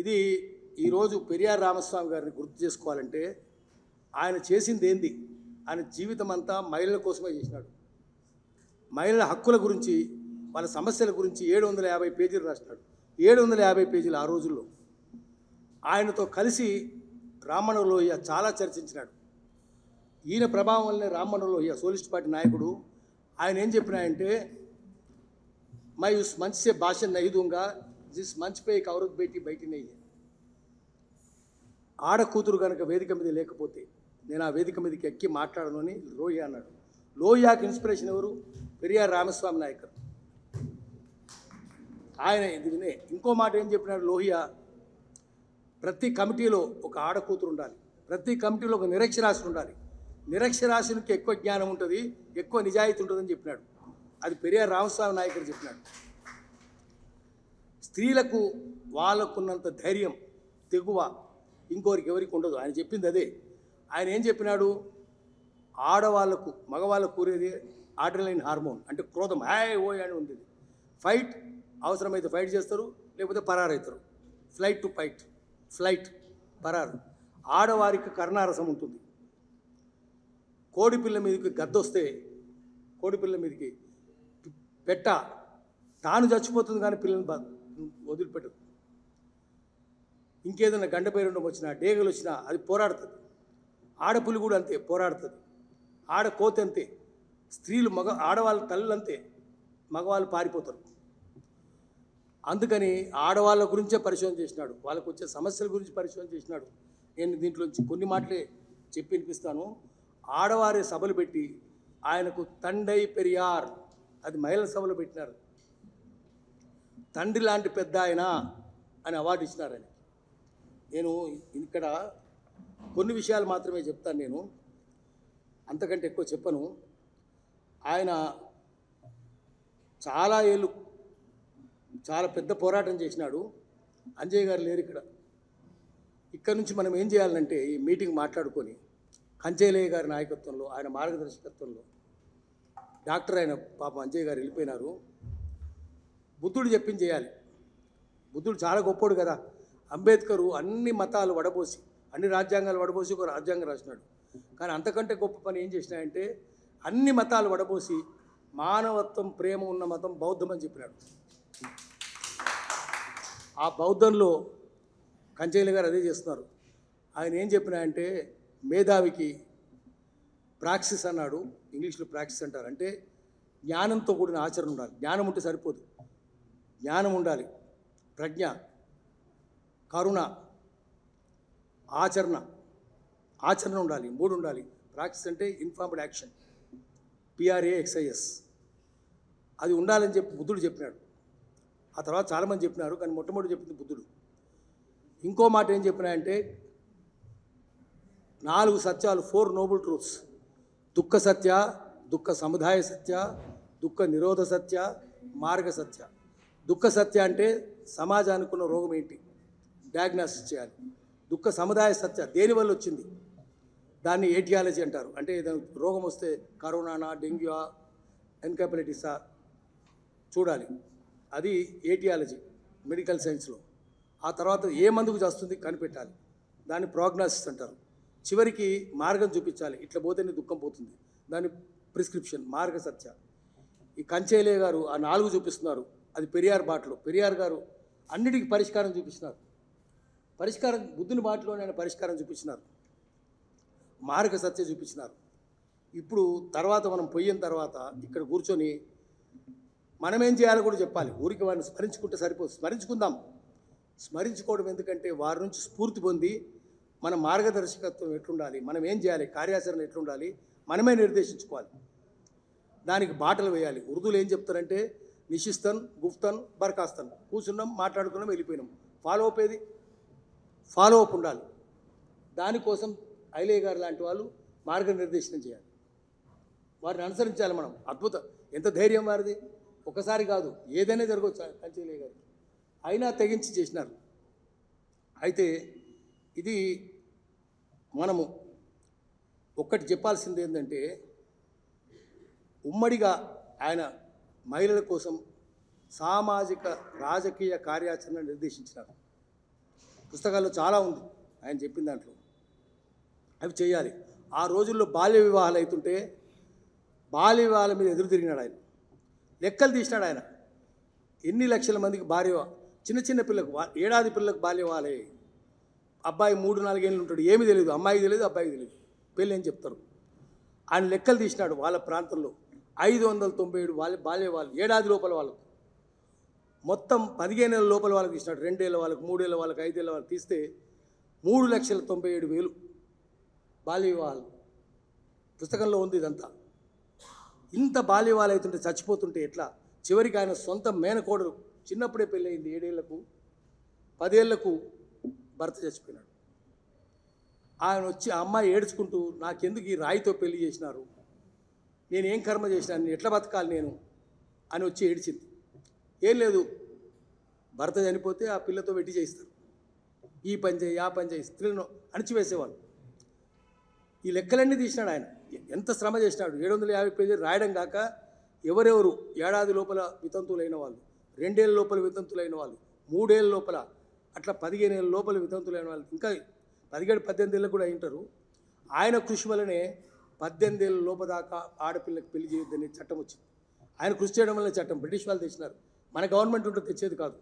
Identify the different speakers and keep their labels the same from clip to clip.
Speaker 1: ఇది ఈరోజు పెరియార్ రామస్వామి గారిని గుర్తు చేసుకోవాలంటే ఆయన చేసింది ఏంది? ఆయన జీవితం అంతా మహిళల కోసమే చేసినాడు. మహిళల హక్కుల గురించి, వాళ్ళ సమస్యల గురించి 750 పేజీలు రాసినాడు. 750 పేజీలు ఆ రోజుల్లో. ఆయనతో కలిసి రామన్న లోహియ చాలా చర్చించినాడు. ఈయన ప్రభావం వల్లనే రామన్న లోహియ సోలిస్ట్ పార్టీ నాయకుడు. ఆయన ఏం చెప్పినాయంటే, मैं उस मंच से भाषण नहीं दूंगा जिस मंच पे एक औरत बेटी बैठी नहीं है. ఆడ కూతురు కనుక వేదిక మీద లేకపోతే నేను ఆ వేదిక మీదకి ఎక్కి మాట్లాడను అని లోహియా అన్నాడు. లోహియాకి ఇన్స్పిరేషన్ ఎవరు? పెరియార్ రామస్వామి నాయకర్. ఆయన ఇది వినే ఇంకో మాట ఏం చెప్పినాడు లోహియా? ప్రతి కమిటీలో ఒక ఆడ కూతురు ఉండాలి, ప్రతి కమిటీలో ఒక నిరక్షరాస్యుడు ఉండాలి. నిరక్షరాస్యునికి ఎక్కువ జ్ఞానం ఉంటుంది, ఎక్కువ నిజాయితీ ఉంటుందని చెప్పినాడు. అది పెరియార్ రామస్వామి నాయకర్ చెప్పినాడు. స్త్రీలకు వాళ్ళకున్నంత ధైర్యం, తెగువ ఇంకోరికి ఎవరికి ఉండదు. ఆయన చెప్పింది అదే. ఆయన ఏం చెప్పినాడు? ఆడవాళ్లకు మగవాళ్ళకు కూరేది ఆడ్రినలిన్ హార్మోన్, అంటే క్రోధం, హాయ్ ఓయ్ అని ఉంది. ఫైట్ అవసరమైతే ఫైట్ చేస్తారు, లేకపోతే పరారవుతారు. ఫ్లైట్ టు ఫైట్, ఫ్లైట్ పరారు. ఆడవారికి కర్ణారసం ఉంటుంది. కోడిపిల్ల మీదకి గద్దొస్తే కోడిపిల్ల మీదకి పెట్ట తాను చచ్చిపోతుంది కానీ పిల్లల్ని వదిలిపెట్టదు. ఇంకేదైనా గండపేరుండం వచ్చినా, డేగలు వచ్చినా అది పోరాడుతుంది. ఆడపులి కూడా అంతే పోరాడుతుంది. ఆడ కోతి అంతే. స్త్రీలు ఆడవాళ్ళ తల్లులు అంతే, మగవాళ్ళు పారిపోతారు. అందుకని ఆడవాళ్ళ గురించే పరిశోధన చేసినాడు, వాళ్ళకు వచ్చే సమస్యల గురించి పరిశోధన చేసినాడు. నేను దీంట్లోంచి కొన్ని మాటలే చెప్పి వినిపిస్తాను. ఆడవారి సభలు పెట్టి ఆయనకు తండై పెరియార్, అది మహిళల సభలో పెట్టినారు. తండ్రి లాంటి పెద్ద ఆయన అని అవార్డు ఇచ్చినారు ఆయన. నేను ఇక్కడ కొన్ని విషయాలు మాత్రమే చెప్తాను, నేను అంతకంటే ఎక్కువ చెప్పను. ఆయన చాలా ఏళ్ళు చాలా పెద్ద పోరాటం చేసినాడు. అంజయ్ గారు లేరు ఇక్కడ నుంచి మనం ఏం చేయాలంటే ఈ మీటింగ్ మాట్లాడుకొని కంచేలయ్య గారి నాయకత్వంలో, ఆయన మార్గదర్శకత్వంలో, డాక్టర్ అయిన పాపం అంజయ్ గారు వెళ్ళిపోయినారు. బుద్ధుడు చెప్పింది చేయాలి. బుద్ధుడు చాలా గొప్పోడు కదా. అంబేద్కరు అన్ని మతాలు వడబోసి, అన్ని రాజ్యాంగాలు వడబోసి ఒక రాజ్యాంగం రాసినాడు. కానీ అంతకంటే గొప్ప పని ఏం చేసినాయంటే అన్ని మతాలు వడబోసి మానవత్వం, ప్రేమ ఉన్న మతం బౌద్ధం అని చెప్పినాడు. ఆ బౌద్ధంలో కంచేలి గారు అదే చేస్తున్నారు. ఆయన ఏం చెప్పినాయంటే మేధావికి ప్రాక్సిస్ అన్నాడు, ఇంగ్లీష్లో ప్రాక్సిస్ అంటారు. అంటే జ్ఞానంతో కూడిన ఆచరణ ఉండాలి. జ్ఞానం ఉంటే సరిపోదు, జ్ఞానం ఉండాలి, ప్రజ్ఞ, కరుణ, ఆచరణ ఉండాలి. మూడు ఉండాలి. ప్రాక్టీస్ అంటే ఇన్ఫార్మ్డ్ యాక్షన్, PRAXIS, అది ఉండాలని చెప్పి బుద్ధుడు చెప్పినాడు. ఆ తర్వాత చాలామంది చెప్పినారు, కానీ మొట్టమొదటి చెప్పింది బుద్ధుడు. ఇంకో మాట ఏం చెప్పినాయంటే 4 సత్యాలు, 4 నోబుల్ ట్రూత్స్: దుఃఖ సత్య, దుఃఖ సముదాయ సత్య, దుఃఖ నిరోధ సత్య, మార్గ సత్య. దుఃఖ సత్య అంటే సమాజానికి ఉన్న రోగం ఏంటి, డయాగ్నాసిస్ చేయాలి. దుఃఖ సముదాయ సత్య, దేనివల్ల వచ్చింది, దాన్ని ఏటియాలజీ అంటారు. అంటే రోగం వస్తే కరోనానా, డెంగ్యూా, ఎన్కెఫలైటిసా చూడాలి, అది ఏటియాలజీ మెడికల్ సైన్స్లో. ఆ తర్వాత ఏ మందుకు చేస్తుంది కనిపెట్టాలి, దాన్ని ప్రోగ్నాసిస్ అంటారు. చివరికి మార్గం చూపించాలి, ఇట్లా పోతేనే దుఃఖం పోతుంది, దాని ప్రిస్క్రిప్షన్, మార్గ సత్య. ఈ కంచేలే గారు ఆ 4 చూపిస్తున్నారు. అది పెరియార్ బాటలో. పెరియార్ గారు అన్నిటికీ పరిష్కారం చూపిస్తున్నారు. పరిష్కారం బుద్ధుని బాటలోనే ఆయన పరిష్కారం చూపించినారు, మార్గ సత్య చూపించినారు. ఇప్పుడు తర్వాత మనం పోయిన తర్వాత ఇక్కడ కూర్చొని మనం ఏం చేయాలో కూడా చెప్పాలి. ఊరికి వారిని స్మరించుకుంటే సరిపోదు. స్మరించుకోవడం ఎందుకంటే వారి నుంచి స్ఫూర్తి పొంది మన మార్గదర్శకత్వం ఎట్లుండాలి, మనం ఏం చేయాలి, కార్యాచరణ ఎట్లుండాలి, మనమే నిర్దేశించుకోవాలి. దానికి బాటలు వేయాలి. ఉర్దూలో ఏం చెప్తారంటే నిషిస్తన్, గుఫ్తన్, బర్ఖాస్తన్. కూర్చున్నాం, మాట్లాడుకున్నాం, వెళ్ళిపోయినాం. ఫాలో అప్ ఉండాలి. దానికోసం ఐలయ్య గారు లాంటి వాళ్ళు మార్గనిర్దేశనం చేయాలి, వారిని అనుసరించాలి మనం. అద్భుతం, ఎంత ధైర్యం వారిది! ఒకసారి కాదు, ఏదైనా జరగవచ్చు కంచేలయ్య గారికి. అయినా తెగించి చేసినారు. అయితే ఇది మనము ఒక్కటి చెప్పాల్సింది ఏంటంటే, ఉమ్మడిగా ఆయన మహిళల కోసం సామాజిక రాజకీయ కార్యాచరణ నిర్దేశించినారు. పుస్తకాల్లో చాలా ఉంది ఆయన చెప్పిన దాంట్లో. అవి చేయాలి. ఆ రోజుల్లో బాల్య వివాహాలు అవుతుంటే బాల్య వివాహాల మీద ఎదురు తిరిగినాడు ఆయన. లెక్కలు తీసినాడు ఆయన. ఎన్ని లక్షల మందికి చిన్న చిన్న పిల్లకు ఏడాది పిల్లలకు బాల్య వివాహాలే. అబ్బాయి 3-4 ఏళ్ళు ఉంటాడు, ఏమీ తెలియదు, అమ్మాయికి తెలియదు, అబ్బాయికి తెలియదు, పెళ్ళి ఏం చెప్తారు. ఆయన లెక్కలు తీసినాడు. వాళ్ళ ప్రాంతంలో 597 బాల్య వివాహాలు ఏడాది లోపల వాళ్ళకు, మొత్తం 15 ఏళ్ళ లోపల వాళ్ళకి తీసినాడు. 2 ఏళ్ళ వాళ్ళకి, 3 ఏళ్ళ వాళ్ళకి, 5 ఏళ్ళ వాళ్ళకి తీస్తే 3,97,000 బాల్య వివాహాలు. పుస్తకంలో ఉంది ఇదంతా. ఇంత బాల్య వివాహాలు అవుతుంటే చచ్చిపోతుంటే ఎట్లా? చివరికి ఆయన సొంత మేనకోడలు చిన్నప్పుడే పెళ్ళయింది, 7 ఏళ్లకు, 10 ఏళ్లకు భర్త చచ్చిపోయినాడు. ఆయన వచ్చి ఆ అమ్మాయి ఏడ్చుకుంటూ, నాకెందుకు ఈ రాయితో పెళ్లి చేసినారు, నేనేం కర్మ చేసినాను, ఎట్లా బతకాలి నేను అని వచ్చి ఏడ్చింది. ఏం లేదు, భర్త చనిపోతే ఆ పిల్లతో వెట్టి చేయిస్తారు, ఈ పని చేయి ఆ పని చేయి, స్త్రీలను అణిచివేసేవాళ్ళు. ఈ లెక్కలన్నీ తీసినాడు ఆయన. ఎంత శ్రమ చేసినాడు. 750 పేజీలు రాయడం కాక ఎవరెవరు ఏడాది లోపల వితంతులైన వాళ్ళు, 2 ఏళ్ళ లోపల వితంతులైన వాళ్ళు, 3 ఏళ్ళ లోపల, అట్లా 15 ఏళ్ళ లోపల వితంతులైన వాళ్ళు, ఇంకా 17-18 ఏళ్ళకు కూడా అయింటారు. ఆయన కృషి వల్లనే 18 ఏళ్ళ లోపల దాకా ఆడపిల్లకి పెళ్లి చేయొద్దని చట్టం వచ్చింది. ఆయన కృషి చేయడం వల్ల చట్టం బ్రిటిష్ వాళ్ళు తెచ్చినారు. మన గవర్నమెంట్ ఉంటే తెచ్చేది కాదు.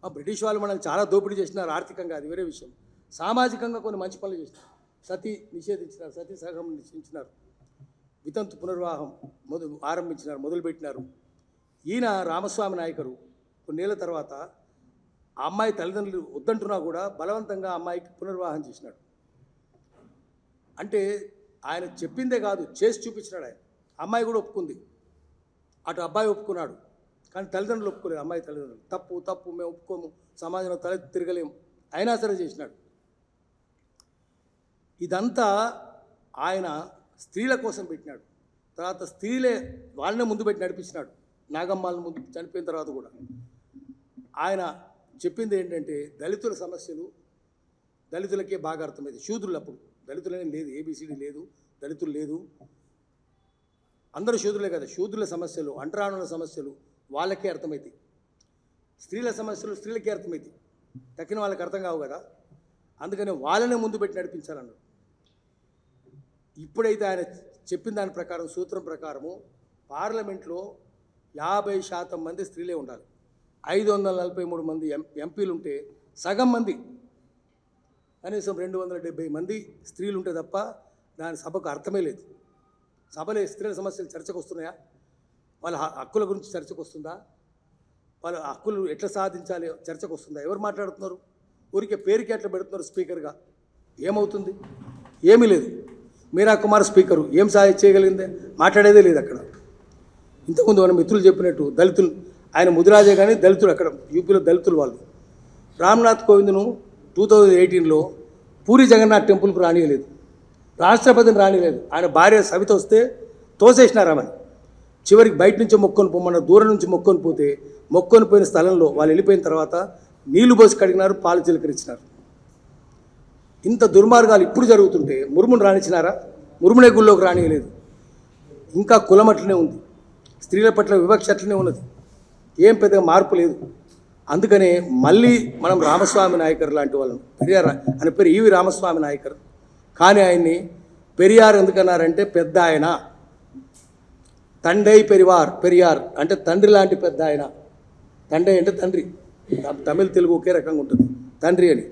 Speaker 1: ఆ బ్రిటిష్ వాళ్ళు మనల్ని చాలా దోపిడీ చేసినారు ఆర్థికంగా, అది వేరే విషయం. సామాజికంగా కొన్ని మంచి పనులు చేసినారు. సతీ నిషేధించినారు, సతీ సహగమనం నిషేధించినారు, వితంతు పునర్వివాహం ఆరంభించినారు, మొదలుపెట్టినారు. ఈయన రామస్వామి నాయకరు కొన్నేళ్ల తర్వాత ఆ అమ్మాయి తల్లిదండ్రులు వద్దంటున్నా కూడా బలవంతంగా అమ్మాయికి పునర్వివాహం చేసినాడు. అంటే ఆయన చెప్పిందే కాదు, చేసి చూపించినాడు ఆయన. అమ్మాయి కూడా ఒప్పుకుంది, అటు అబ్బాయి ఒప్పుకున్నాడు, కానీ తల్లిదండ్రులు ఒప్పుకోలేదు. అమ్మాయి తల్లిదండ్రులు తప్పు తప్పు, మేము ఒప్పుకోము, సమాజంలో తలెత్తి తిరగలేము, అయినా సరే చేసినాడు. ఇదంతా ఆయన స్త్రీల కోసం పెట్టినాడు. తర్వాత స్త్రీలే వాళ్ళనే ముందు పెట్టి నడిపించినాడు. నాగమ్మాలను ముందు చనిపోయిన తర్వాత కూడా ఆయన చెప్పింది ఏంటంటే, దళితుల సమస్యలు దళితులకే బాగా అర్థమైంది. శూద్రులు అప్పుడు దళితులనే లేదు, ఏబిసిడి లేదు, దళితులు లేదు, అందరూ శూద్రులే కదా. శూద్రుల సమస్యలు, అంటరానుల సమస్యలు వాళ్ళకే అర్థమవుతాయి. స్త్రీల సమస్యలు స్త్రీలకే అర్థమవుతాయి, తక్కిన వాళ్ళకి అర్థం కావు కదా. అందుకని వాళ్ళనే ముందు పెట్టి నడిపించాలన్నారు. ఇప్పుడైతే ఆయన చెప్పిన దాని ప్రకారం, సూత్రం ప్రకారము పార్లమెంట్లో 50% మంది స్త్రీలే ఉండాలి. 543 మంది ఎంపీలు ఉంటే సగం మంది, కనీసం 270 మంది స్త్రీలు ఉంటే తప్ప దాని సభకు అర్థమే లేదు. సభలో స్త్రీల సమస్యలు చర్చకు వస్తున్నాయా? వాళ్ళ హక్కుల గురించి చర్చకు వస్తుందా? వాళ్ళ హక్కులు ఎట్లా సాధించాలి చర్చకు వస్తుందా? ఎవరు మాట్లాడుతున్నారు? ఊరికే పేరుకి ఎట్లా పెడుతున్నారు స్పీకర్గా, ఏమవుతుంది? ఏమీ లేదు. మీరా కుమార్ స్పీకరు ఏం చేయగలిగిందే? మాట్లాడేదే లేదు అక్కడ. ఇంతకుముందు మన మిత్రులు చెప్పినట్టు దళితులు, ఆయన ముదిరాజే కానీ దళితులు, అక్కడ యూపీలో దళితులు వాళ్ళు. రామ్నాథ్ కోవింద్ను 2018లో పూరి జగన్నాథ్ టెంపుల్కు రానియలేదు, రాష్ట్రపతిని రానియలేదు. ఆయన భార్య సవిత వస్తే తోసేసినారామని. చివరికి బయట నుంచి మొక్కొని పొమ్మన్న, దూరం నుంచి మొక్కొని పోతే, మొక్కొని పోయిన స్థలంలో వాళ్ళు వెళ్ళిపోయిన తర్వాత నీళ్లు పోసి కడిగినారు, పాలు చిలకరించినారు. ఇంత దుర్మార్గాలు ఇప్పుడు జరుగుతుంటే మురుమును రాణించినారా? మురుమునే గుళ్ళోకి రానియలేదు. ఇంకా కులం అట్లనే ఉంది, స్త్రీల పట్ల వివక్ష అట్లనే ఉన్నది, ఏం పెద్దగా మార్పు లేదు. అందుకనే మళ్ళీ మనం రామస్వామి నాయకర్ లాంటి వాళ్ళను, పెరియార్ అని పేరు ఈవి రామస్వామి నాయకర్, కానీ ఆయన్ని పెరియార్ ఎందుకన్నారంటే పెద్ద ఆయన, తండై పెరియార్ అంటే తండ్రి లాంటి పెద్ద ఆయన. తండ్రి అంటే తండ్రి, తమిళ తెలుగు ఒకే రకంగా ఉంటుంది, తండ్రి అని.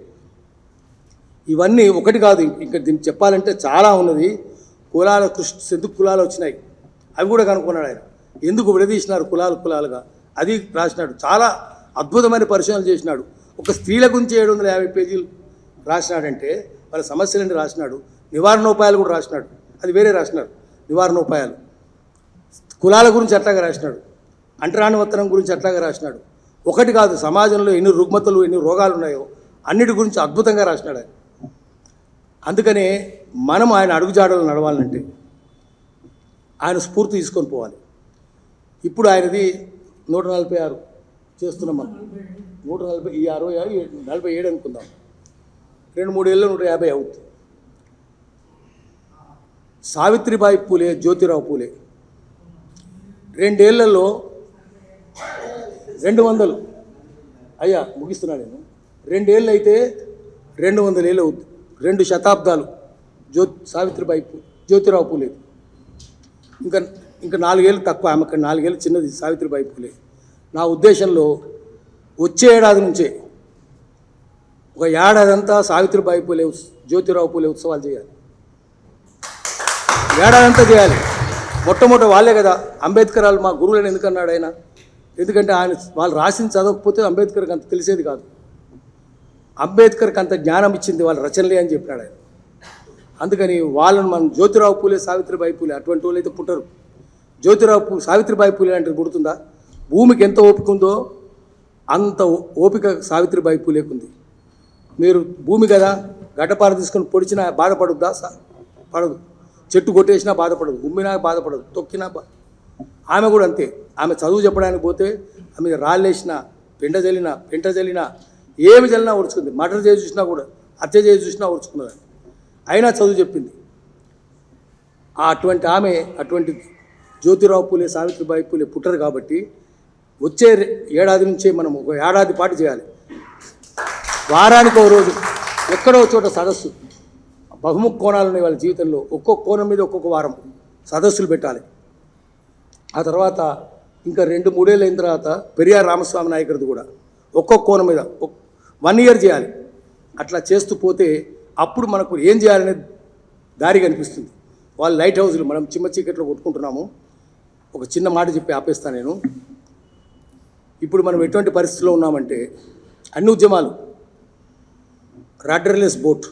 Speaker 1: ఇవన్నీ ఒకటి కాదు, ఇంకా దీనికి చెప్పాలంటే చాలా ఉన్నది. కులాల ఎందుకు కులాలు వచ్చినాయి అవి కూడా కనుక్కున్నాడు ఆయన. ఎందుకు విడదీసినారు కులాలుగా అది రాసినాడు. చాలా అద్భుతమైన పరిశోధనలు చేసినాడు. ఒక స్త్రీల గురించి 750 పేజీలు రాసినాడంటే వాళ్ళ సమస్యలన్నీ రాసినాడు. నివారణోపాయాలు కూడా రాసినాడు, అది వేరే రాసినాడు. నివారణోపాయాలు కులాల గురించి అట్లాగా రాసినాడు, అంటరానివర్తనం గురించి అట్లాగా రాసినాడు. ఒకటి కాదు, సమాజంలో ఎన్ని రుగ్మతలు, ఎన్ని రోగాలు ఉన్నాయో అన్నిటి గురించి అద్భుతంగా రాసినాడు ఆయన. అందుకనే మనం ఆయన అడుగుజాడలు నడవాలంటే ఆయన స్ఫూర్తి తీసుకొని పోవాలి. ఇప్పుడు ఆయనది 146 చేస్తున్నాం మనం, 140, ఈ 47 అనుకుందాం, 2-3 ఏళ్ళు 150 అవుతుంది. సావిత్రిబాయి పూలే, జ్యోతిరావు పూలే 2 ఏళ్లలో 200, అయ్యా ముగిస్తున్నా నేను, 2 ఏళ్ళు అయితే 200 ఏళ్ళు అవుతుంది. 2 శతాబ్దాలు జ్యోతిరావు పూలే. ఇంకా ఇంకా 4 ఏళ్ళు తక్కువ, ఆమెకు 4 ఏళ్ళు చిన్నది సావిత్రిబాయి పూలే. నా ఉద్దేశంలో వచ్చే ఏడాది నుంచే ఒక ఏడాది అంతా సావిత్రిబాయి పూలే జ్యోతిరావు పూలే ఉత్సవాలు చేయాలి. ఏడాది అంతా చేయాలి. మొట్టమొదటి వాళ్ళే కదా అంబేద్కర్ వాళ్ళు మా గురువులను ఎందుకన్నాడు ఆయన? ఎందుకంటే ఆయన వాళ్ళు రాసింది చదవకపోతే అంబేద్కర్కి అంత తెలిసేది కాదు. అంబేద్కర్కి అంత జ్ఞానం ఇచ్చింది వాళ్ళ రచనలే అని చెప్పినాడు ఆయన. అందుకని వాళ్ళని మనం జ్యోతిరావు పూలే సావిత్రిబాయి పూలే అటువంటి వాళ్ళు అయితే పుట్టరు. సావిత్రిబాయి పూలే అంటే పుడుతుందా? భూమికి ఎంత ఓపిక ఉందో అంత ఓపిక సావిత్రిబాయి పూలేకుంది. మీరు భూమి కదా గడ్డపార తీసుకొని పొడిచినా బాధపడుద్దా? పడదు. చెట్టు కొట్టేసినా బాధపడదు, ఉమ్మినా బాధపడదు, తొక్కినా ఆమె కూడా అంతే. ఆమె చదువు చెప్పడానికి పోతే ఆమె రాళ్ళేసినా పెంట జల్లినా ఏమి జల్లినా ఓడ్చుకుంది. మర్డర్ చేసి చూసినా కూడా, హత్య చేసి చూసినా ఓడ్చుకున్నది. అయినా చదువు చెప్పింది. అటువంటి జ్యోతిరావు పూలే సావిత్రిబాయి పూలే పుట్టరు. కాబట్టి వచ్చే ఏడాది నుంచే మనం ఒక ఏడాది పాటు చేయాలి. వారానికి ఒక రోజు ఎక్కడో చోట సదస్సు. బహుముఖ కోణాలు ఉన్నాయి వాళ్ళ జీవితంలో. ఒక్కొక్క కోణం మీద ఒక్కొక్క వారం సదస్సులు పెట్టాలి. ఆ తర్వాత ఇంకా 2-3 ఏళ్ళు అయిన తర్వాత పెరియార్ రామస్వామి నాయకుడిది కూడా ఒక్కొక్క కోణం మీద 1 ఇయర్ చేయాలి. అట్లా చేస్తూ పోతే అప్పుడు మనకు ఏం చేయాలనే దారి కనిపిస్తుంది. వాళ్ళు లైట్ హౌస్లు మనం చిమ్మ చీకట్లో కొట్టుకుంటున్నాము. ఒక చిన్న మాట చెప్పి ఆపేస్తాను నేను. ఇప్పుడు మనం ఎటువంటి పరిస్థితిలో ఉన్నామంటే అన్ని ఉద్యమాలు రడ్డర్లెస్ బోట్,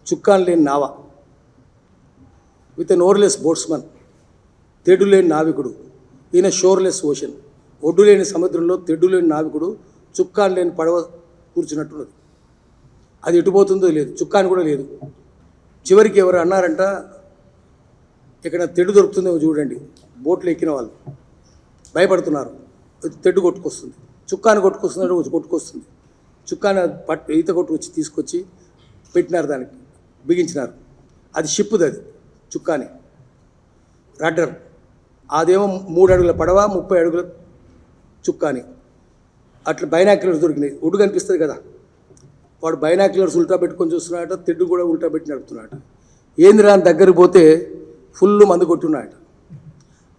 Speaker 1: చుక్కాను లేని నావ, విత్ ఎన్ ఓర్లెస్ బోట్స్మన్, తెడ్డు లేని నావికుడు, ఈయన షోర్లెస్ ఓషన్, ఒడ్డు లేని సముద్రంలో తెడ్డు లేని నావికుడు, చుక్కాను లేని పడవ కూర్చున్నట్టున్నది. అది ఎటుపోతుందో లేదు, చుక్కాను కూడా లేదు. చివరికి ఎవరు అన్నారంట, ఇక్కడ తెడ్డు దొరుకుతుందేమో చూడండి. బోట్లు ఎక్కిన వాళ్ళు భయపడుతున్నారు. తెడ్డు కొట్టుకొస్తుంది, చుక్కాను కొట్టుకొస్తుంది. చుక్కాను ఈత కొట్టుకొచ్చి తీసుకొచ్చి పెట్టినారు, దానికి బిగించినారు. అది షిప్పుది, అది చుక్కాని రడ్డర్. అదేమో 3 అడుగుల పడవ, 30 అడుగుల చుక్కాని. అట్లా బైనాక్యులర్స్ దొరికినాయి. ఒడ్డు కనిపిస్తుంది కదా, వాడు బైనాక్యులర్స్ ఉల్టా పెట్టుకొని చూస్తున్నాడట, తెడ్డు కూడా ఉల్టా పెట్టి నడుపుతున్నాడు. ఏంది రాని దగ్గరికి పోతే ఫుల్ మందు కొట్టున్నాడట.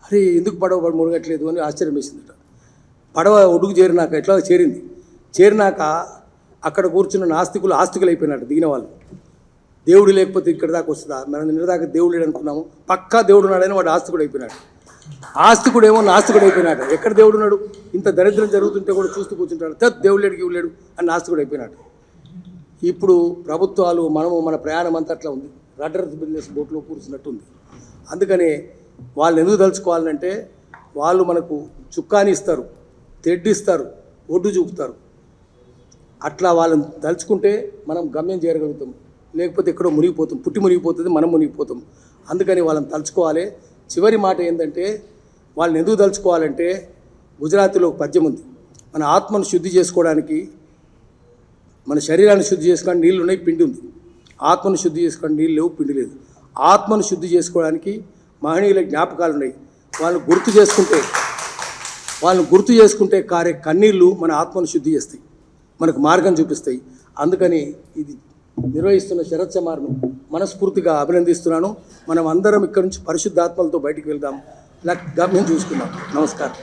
Speaker 1: అరే ఎందుకు పడవ మునగట్లేదు అని ఆశ్చర్యం వేసిందట. పడవ ఒడ్డుకు చేరినాక ఎట్లా చేరినాక అక్కడ కూర్చున్న నాస్తికులు ఆస్తికులు అయిపోయినట్టు దిగిన వాళ్ళు. దేవుడు లేకపోతే ఇక్కడ దాకా వస్తుందా? మనం నిన్నదాకా దేవుడు లేడు అనుకున్నాము, పక్కా దేవుడు ఉన్నాడని వాడు ఆస్తికుడు అయిపోయినాడు. ఆస్తికుడేమో నాస్తికుడు అయిపోయినాడు. ఎక్కడ దేవుడు ఉన్నాడు? ఇంత దరిద్రం జరుగుతుంటే కూడా చూస్తూ కూర్చుంటాడు. దేవుడు లేడు అని నాస్తికుడు అయిపోయినాడు. ఇప్పుడు ప్రభుత్వాలు మన ప్రయాణం అంతా అట్లా ఉంది. రడ్డర్ బిజినెస్ బోట్లో కూర్చున్నట్టుంది. అందుకని వాళ్ళు ఎందుకు తలుచుకోవాలంటే వాళ్ళు మనకు చుక్కాని ఇస్తారు, తెడ్డిస్తారు, ఒడ్డు చూపుతారు. అట్లా వాళ్ళని తలుచుకుంటే మనం గమ్యం చేరగలుగుతాం. లేకపోతే ఎక్కడో మునిగిపోతాం, పుట్టి మునిగిపోతుంది, మనం మునిగిపోతాం. అందుకని వాళ్ళని తలుచుకోవాలి. చివరి మాట ఏంటంటే వాళ్ళని ఎందుకు తలుచుకోవాలంటే గుజరాతీలో ఒక పద్యం ఉంది. మన ఆత్మను శుద్ధి చేసుకోవడానికి, మన శరీరాన్ని శుద్ధి చేసుకోవడానికి నీళ్ళు ఉన్నాయి, పిండి ఉంది. ఆత్మను శుద్ధి చేసుకోవడానికి నీళ్ళు లేవు, పిండి లేదు. ఆత్మను శుద్ధి చేసుకోవడానికి మహనీయుల జ్ఞాపకాలు ఉన్నాయి. వాళ్ళని గుర్తు చేసుకుంటే కారే కన్నీళ్ళు మన ఆత్మను శుద్ధి చేస్తాయి, మనకు మార్గం చూపిస్తాయి. అందుకని ఇది నిర్వహిస్తున్న శరత్ చమార్ను మనస్ఫూర్తిగా అభినందిస్తున్నాను. మనం అందరం ఇక్కడి నుంచి పరిశుద్ధాత్మలతో బయటికి వెళ్దాం, గమ్యం చూసుకుందాం. నమస్కారం.